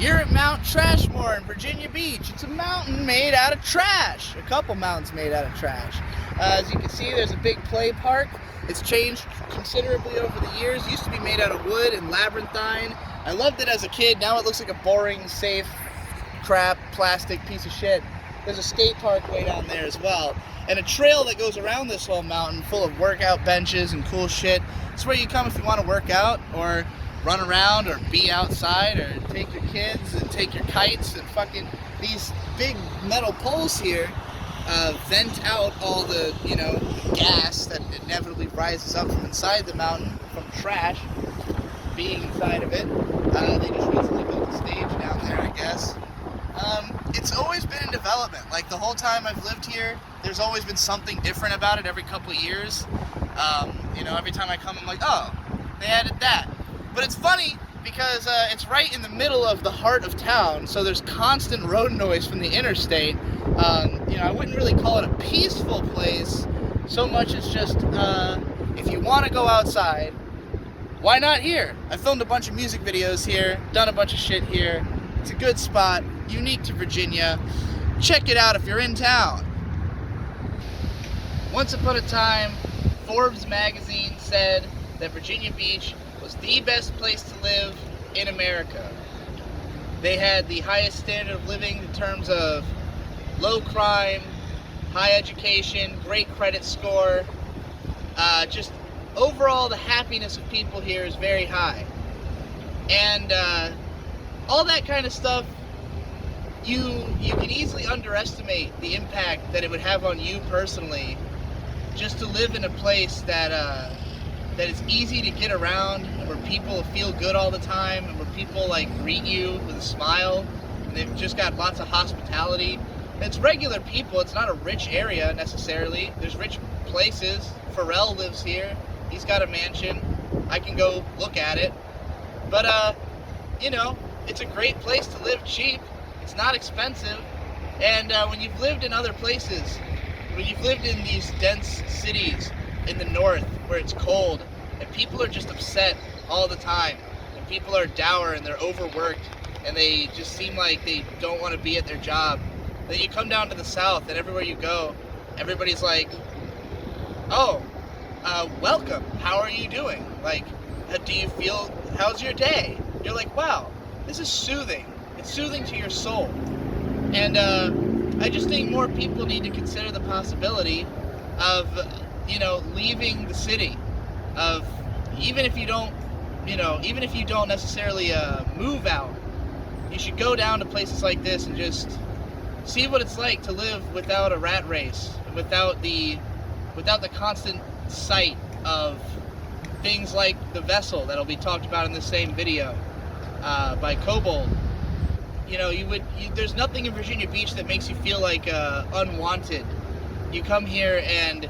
You're at Mount Trashmore in Virginia Beach. It's a mountain made out of trash. A couple mountains made out of trash. As you can see, there's a big play park. It's changed considerably over the years. It used to be made out of wood and labyrinthine. I loved it as a kid. Now it looks like a boring, safe, crap, plastic piece of shit. There's a skate park way down there as well. And a trail that goes around this whole mountain full of workout benches and cool shit. It's where you come if you want to work out or run around or be outside or take your kids and take your kites and fucking these big metal poles here vent out all the, gas that inevitably rises up from inside the mountain from trash being inside of it. They just recently built a stage down there, I guess. It's always been in development. Like the whole time I've lived here, there's always been something different about it every couple of years. Every time I come, I'm like, oh, they added that. But it's funny because it's right in the middle of the heart of town, so there's constant road noise from the interstate. I wouldn't really call it a peaceful place so much as just if you want to go outside, why not here? I filmed a bunch of music videos here, done a bunch of shit here. It's a good spot, unique to Virginia. Check it out if you're in town. Once upon a time, Forbes magazine said that Virginia Beach was the best place to live in America. They had the highest standard of living in terms of low crime, high education, great credit score. Just overall, the happiness of people here is very high. And all that kind of stuff, you can easily underestimate the impact that it would have on you personally, just to live in a place that is easy to get around, and where people feel good all the time, and where people greet you with a smile, and they've just got lots of hospitality. And it's regular people. It's not a rich area necessarily. There's rich places. Pharrell lives here. He's got a mansion. I can go look at it. But it's a great place to live cheap. It's not expensive. And when you've lived in other places, when you've lived in these dense cities in the north where it's cold and people are just upset all the time, and people are dour and they're overworked and they just seem like they don't want to be at their job, then you come down to the south and everywhere you go, everybody's like, oh, welcome, how are you doing? Do you feel, how's your day? You're like, wow, this is soothing. It's soothing to your soul. And I just think more people need to consider the possibility of leaving the city, of even if you don't necessarily move out, you should go down to places like this and just see what it's like to live without a rat race, without the constant sight of things like the vessel that'll be talked about in the same video by Kobold. There's nothing in Virginia Beach that makes you feel like unwanted. You come here and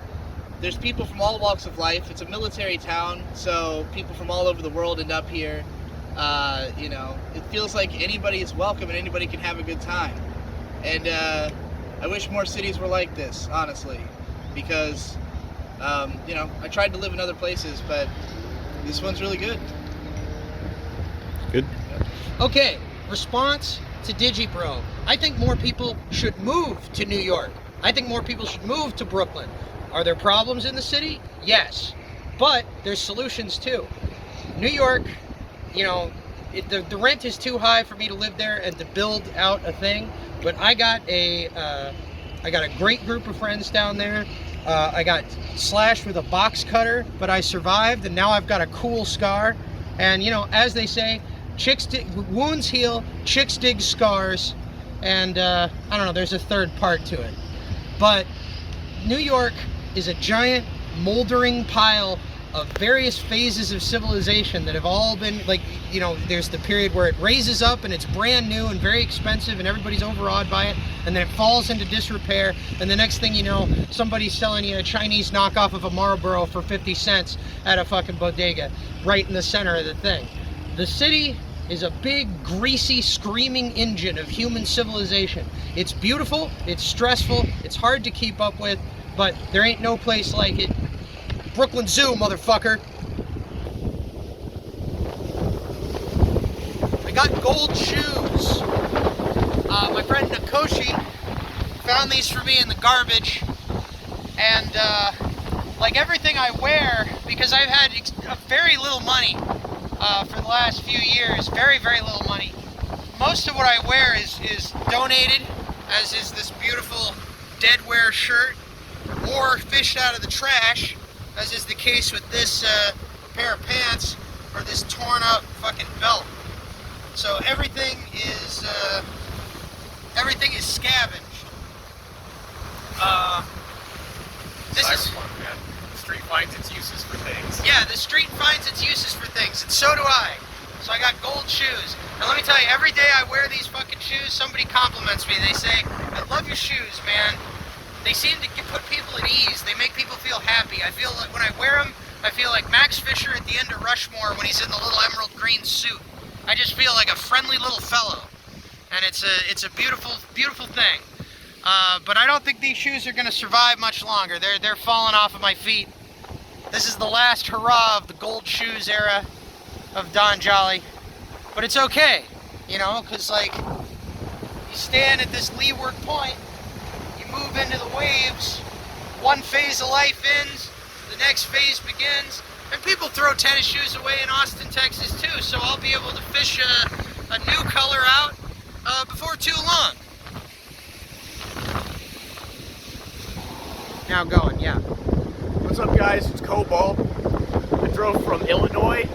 there's people from all walks of life. It's a military town, so people from all over the world end up here. It feels like anybody is welcome and anybody can have a good time. And I wish more cities were like this, honestly, because I tried to live in other places, but this one's really good. Good. Okay, response to DigiBro. I think more people should move to New York. I think more people should move to Brooklyn. Are there problems in the city? Yes. But there's solutions too. New York, the rent is too high for me to live there and to build out a thing. But I got a great group of friends down there. I got slashed with a box cutter, but I survived, and now I've got a cool scar. And as they say, wounds heal, chicks dig scars, and I don't know, there's a third part to it. But New York is a giant moldering pile of various phases of civilization that have all been there's the period where it raises up and it's brand new and very expensive and everybody's overawed by it, and then it falls into disrepair, and the next thing you know, somebody's selling you a Chinese knockoff of a Marlboro for 50 cents at a fucking bodega right in the center of the thing. The city is a big, greasy, screaming engine of human civilization. It's beautiful, it's stressful, it's hard to keep up with, but there ain't no place like it. Brooklyn Zoo, motherfucker. got gold shoes. My friend Nakoshi found these for me in the garbage, and like everything I wear, because I've had very little money for the last few years, very little money. Most of what I wear is donated, as is this beautiful deadwear shirt, or fished out of the trash, as is the case with this pair of pants, or this torn up fucking belt. So everything is scavenged. This is fun, man. The street finds its uses for things. Yeah, the street finds its uses for things, and so do I. So I got gold shoes. And let me tell you, every day I wear these fucking shoes, somebody compliments me. They say, I love your shoes, man. They seem to put people at ease. They make people feel happy. I feel like when I wear them, I feel like Max Fisher at the end of Rushmore when he's in the little emerald green suit. I just feel like a friendly little fellow. And it's a beautiful, beautiful thing. But I don't think these shoes are going to survive much longer. They're falling off of my feet. This is the last hurrah of the gold shoes era of Don Jolly. But it's okay, you know, because like you stand at this leeward point, you move into the waves, one phase of life ends, the next phase begins, and people throw tennis shoes away in Austin, Texas too, so I'll be able to fish a new color out before too long. Now going, yeah. What's up, guys? It's Cobalt. I drove from Illinois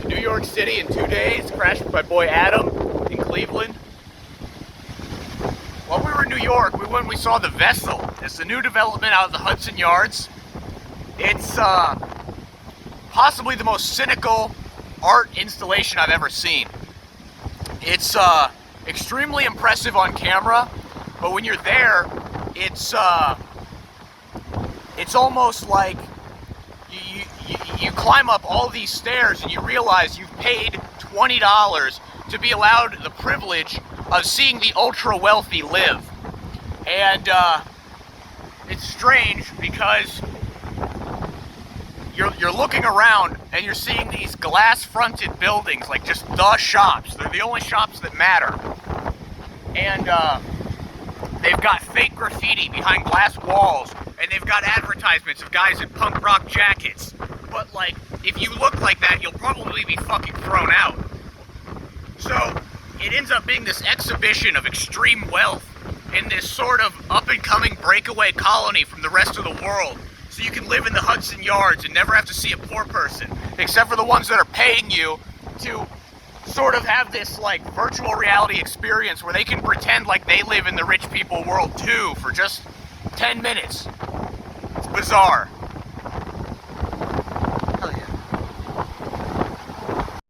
to New York City in 2 days. Crashed with my boy Adam in Cleveland. While we were in New York, we went and we saw the Vessel. It's a new development out of the Hudson Yards. It's possibly the most cynical art installation I've ever seen. It's extremely impressive on camera, but when you're there, it's almost like you climb up all these stairs and you realize you've paid $20 to be allowed the privilege of seeing the ultra wealthy live. And it's strange because you're looking around and you're seeing these glass-fronted buildings, like just the shops. They're the only shops that matter. And they've got fake graffiti behind glass walls, and they've got advertisements of guys in punk rock jackets. But like, if you look like that, you'll probably be fucking thrown out. So it ends up being this exhibition of extreme wealth in this sort of up-and-coming breakaway colony from the rest of the world. So you can live in the Hudson Yards and never have to see a poor person, except for the ones that are paying you to sort of have this like virtual reality experience where they can pretend like they live in the rich people world too for just 10 minutes. It's bizarre.